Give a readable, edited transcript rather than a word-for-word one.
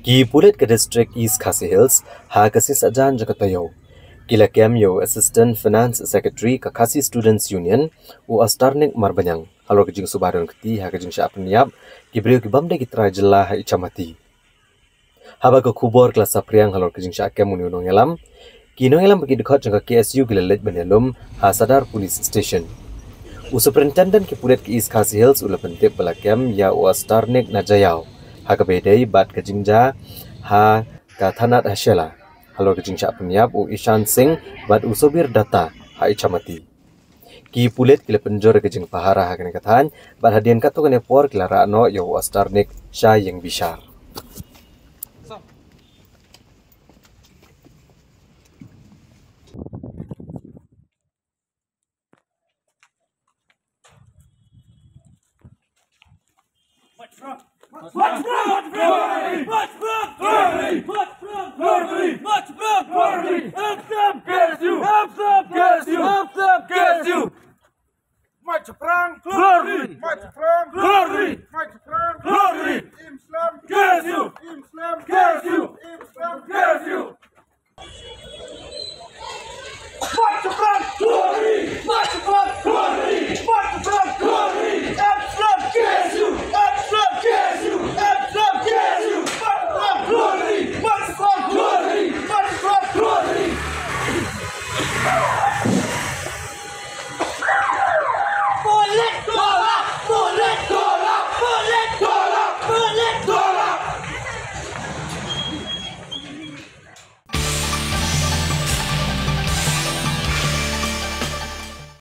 Ki pulit ke district East Khasi Hills ha kasis ajan jakatayo. Kila kem yo Assistant Finance Secretary ka Khasi Students Union u astarnik marbanyang. Halo kejing subaron keti ha kejing syap niap ki brio ki bamde ki tra jela ha icamati. Haba ka kubor kelas sapriang halo kejing syak kem uni unong elam. Ki nong elam bagi dekat jangka KSU gilelet benelum ha Sadar Police Station. U Superintendent ki pulit ke East Khasi Hills ula pentip balakem ya u astarnik najayau. Ha kabedai bat kejingja ha ka Thanat Hashela. Halo kejingja penyap u Ishan Singh bat u Sobir Data ha icamati. Ki pulit kila penjor kejing pahara ha kene katan bat hadian katu kene por kila rano yo astarnik Shah yang bishar. March